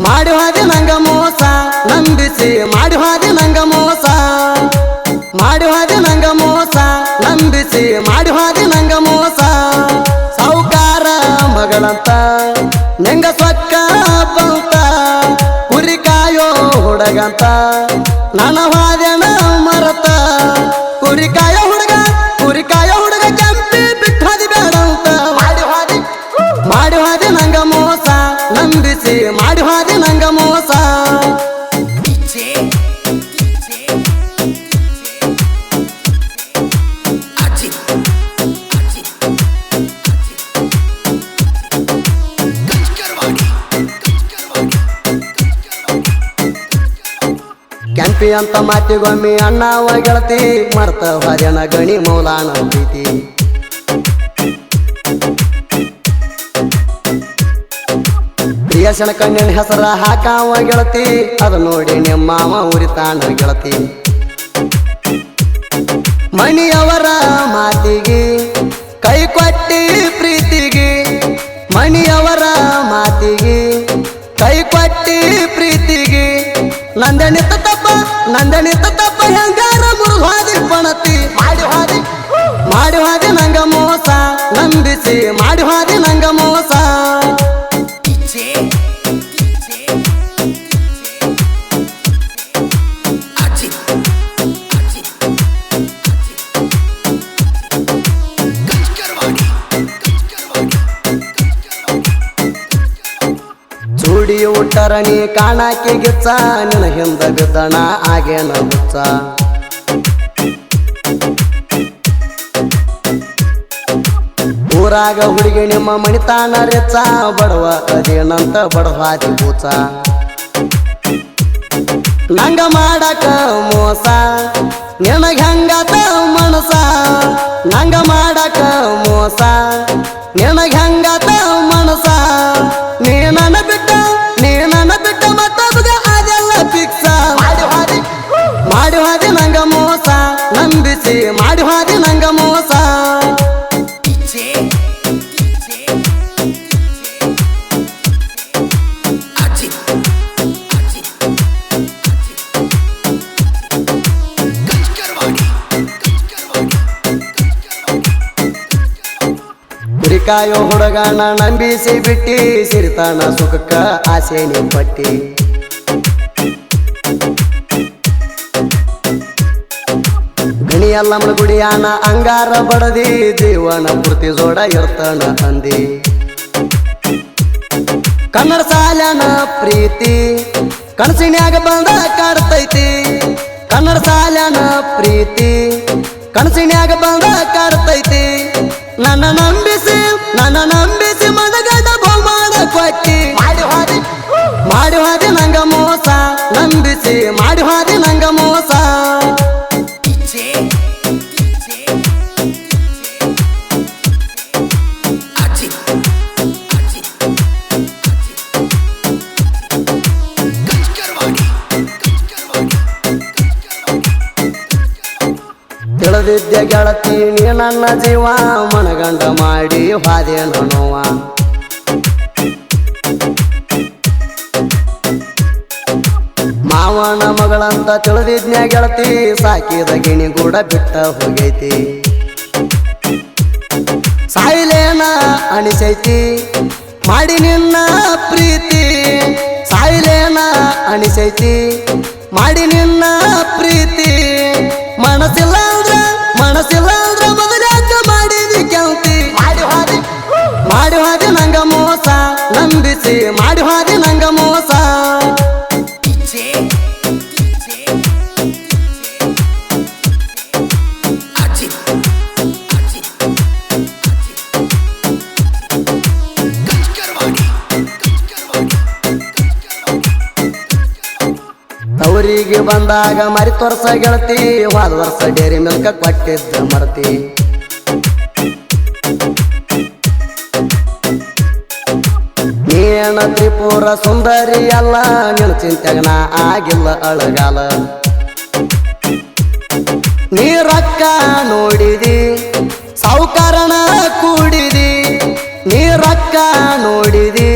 ಮಾಡಿ ಹಾದಿ ನಂಗ ಮೋಸ ನಂಬಿಸಿ ಮಾಡಿ ಹಾದಿ ನಂಗ ಮೋಸ ಮಾಡಿ ಹಾದಿ ನಂಗ ಮೋಸ ನಂಬಿಸಿ ಮಾಡಿ ಹಾದಿ ನಂಗ ಮೋಸ ಸಾವುಕಾರ ಮಗಳಂತ ನಂಗ ಸೊಕ್ಕ ಬಂತ ಕುರಿ ಕಾಯೋ ಹುಡುಗಂತ ನನ್ನ ಹಾದ್ಯನ ಮರತ ಕುರಿ ಕಾಯೋ ಹುಡುಗ ಕೆಂಪಿ ಬಿಟ್ಟು ಹಾದಿ ಬೇಡಂತ ಮಾಡಿ ಹಾದಿ ನಂಗ ಮೋಸ ನಂಬಿಸಿ ಮಾಡಿ ಹಾದಿ ನಂಗ ಮೋಸ ಕೆಂಪಿ ಅಂತ ಮಾತಿಗೊಮ್ಮಿ ಅಣ್ಣವ ಗೆಳತಿ ಮರ್ತ ಹಾದ್ಯನ ಗಣಿ ಮೌಲಾನ ಪ್ರೀತಿ ಪ್ರಿಯಸನ ಕಣ್ಣಿನ ಹೆಸರ ಹಾಕಾವ ಗೆಳತಿ ಅದು ನೋಡಿ ನಿಮ್ಮ ಮಾವ ಉರಿತಾನ ಗೆಳತಿ ಮಣಿಯವರ ಮಾತಿಗೆ ಕೈ ಕೊಟ್ಟಿ ಪ್ರೀತಿಗೆ ಮಣಿಯವರ ಮಾತಿಗೆ ಕೈ ಕೊಟ್ಟಿ ಪ್ರೀತಿಗೆ ನಂದಣಿತ ತಪ್ಪ ಹೆಂಗಾರ ಮುರುಹಾದಿ ಪಣತಿ ಮಾಡಿ ಹಾದಿ ನಂಗ ಮೋಸ ನಂಬಿಸಿ ಮಾಡಿ ಹಾದಿ ನಂಗ ಮೋಸ ಚೂಡಿ ಉಟ್ಟರಣಿ ಕಾಣಾಕಿ ಗಿಚ್ಚ ನಿನ್ನ ಹಿಂದ ಬಿದ್ದಣ ಆಗೇನ ಹುಚ್ಚ ಊರಾಗ ಹುಡುಗಿ ನಿಮ್ಮ ಮಣಿತಾನ ರೆಚ್ಚ ಬಡವ ಅದೇನಂತ ಬಡವಾದಿ ಬೂಚ ನಂಗ ಮಾಡಕ ಮೋಸ ನಿನಗ ಹೆಂಗಾತ ಮನಸ ನಂಗ ಮಾಡಕ ಮೋಸ ನಿನಗ ಹೆಂಗಾತ ಮನಸ ನೀ ನನ್ನ ಬಿಟ್ಟ ಮತ್ತೊಬ್ಬಗ ಅದೆಲ್ಲ ಫಿಕ್ಸ ಮಾಡಿ ಹಾದಿ ನಂಗ ಮೋಸ ನಂಬಿಸಿ ಮಾಡಿ ಹಾದಿ ನಂಗ ಮೋಸ ಕುರಿಕಾಯೋ ಹುಡುಗನ ನಂಬಿಸಿ ಬಿಟ್ಟಿ ಸಿರಿತಾನ ಸುಖಕ್ಕ ಆಸೆನಿ ಪಟ್ಟಿ ಗಣಿಯಲ್ಲಮ್ಮನ ಗುಡಿಯಾನ ಅಂಗಾರ ಬಡದಿ ಜೀವನ ಪೂರ್ತಿ ಜೋಡ ಇರ್ತಾನ ಅಂದಿ ಕನ್ನಡ ಸಾಲನ ಪ್ರೀತಿ ಕನಸಿನ್ಯಾಗ ಬಂದ ಕಾಡ್ತೈತಿ ಕನ್ನಡ ಸಾಲನ ಪ್ರೀತಿ ಕನಸಿನ್ಯಾಗ ಬಂದ ಕಾಡ್ತೈತಿ ನನ್ನ ನಂಬಿಸಿ ಮನಗಡ ಬಹುಮಾನ ಕೊಟ್ಟಿ ಮಾಡಿ ಹಾದಿ ನಂಗ ಮೋಸ ನಂಬಿಸಿ ಮಾಡಿ ಹಾದಿ ನಂಗ ಮೋಸ ತಿಳಿದಿದ್ದೆ ಗೆಳತಿ ನೀ ನನ್ನ ಜೀವ ಮನಗಂಡ ಮಾಡಿ ಹಾದೇನ ನೋವ ಮಾವನ ಮಗಳಂತ ತಿಳಿದಿದ್ನ್ಯ ಗೆಳತಿ ಸಾಕಿದ ಗಿಣಿ ಕೂಡ ಬಿಟ್ಟ ಹೋಗೈತಿ ಸಾಯಿಲೇನ ಅನಿಸೈತಿ ಮಾಡಿ ನಿನ್ನ ಪ್ರೀತಿ ಸಾಯಿಲೇನ ಅನಿಸೈತಿ ಮಾಡಿ ನಿನ್ನ ಪ್ರೀತಿ ಮನಸ್ಸಿಲ್ಲ ಅಂದ್ರ ಬದಲಾಕ ಮಾಡಿದಿ ಕೆಂಪಿ ಮಾಡಿ ಹಾದಿ ನಂಗ ಮೋಸ ನಂಬಿಸಿ ಮಾಡಿ ಹಾದಿ ನಂಗ ಮೋಸ ತವರಿಗೆ ಬಂದಾಗ ಮರಿ ತೋರ್ಸ ಗೆಳತಿ ಹೋದ ವರ್ಷ ಡೇರಿ ಮಿಲ್ಕ ಕೊಟ್ಟಿದ್ದ ಮರತಿ ನೀನ ತ್ರಿಪುರ ಸುಂದರಿ ಅಲ್ಲ ನಿನ್ನ ಚಿಂತೆಗ ನಾ ಆಗಿಲ್ಲ ಅಳಗಾಲ ನೀ ರೊಕ್ಕ ನೋಡಿದಿ ಸಾವುಕಾರನ ಕೂಡಿದಿ ನೀ ರೊಕ್ಕ ನೋಡಿದಿ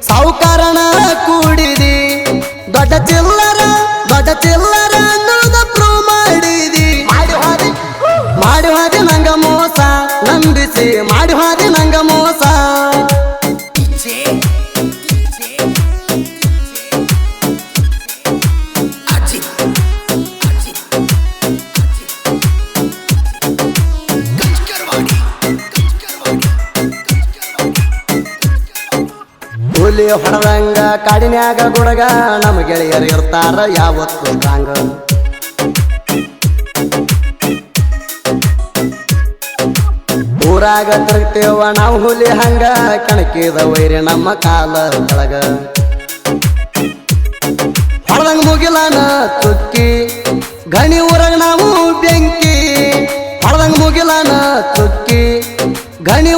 ಸಾವುಕಾರನ ಕೂಡಿದಿ ದೊಡ್ಡ ಚಿಲ್ಲರ ಅನ್ನೋದ ಪ್ರೂವ್ ಮಾಡಿದಿ ಮಾಡಿ ಹಾದಿ ನಂಗ ಮೋಸ ನಂಬಿಸಿ ಮಾಡಿ ಹಾದಿ ನಂಗ ಮೋಸ ಹುಲಿ ಹೊಡೆದಂಗ ಕಾಡಿನ್ಯಾಗ ಗುಡಗ ನಮ್ಮ ಗೆಳೆಯರು ಇರ್ತಾರ ಯಾವತ್ತು ಸ್ಟ್ರಾಂಗ್ ಊರಾಗ ತಿರುಗ್ತೇವ ನಾವು ಹುಲಿ ಹಂಗ ಕಣಕಿದ ವೈರಿ ನಮ್ಮ ಕಾಲ ಕೆಳಗ ಹೊಡೆದಂಗ ಮುಗಿಲಾನ ಚುಕ್ಕಿ ಗಣಿ ಊರಾಗ ನಾವು ಬೆಂಕಿ ಹೊಡೆದಂಗ ಮುಗಿಲಾನ ಚುಕ್ಕಿ ಗಣಿ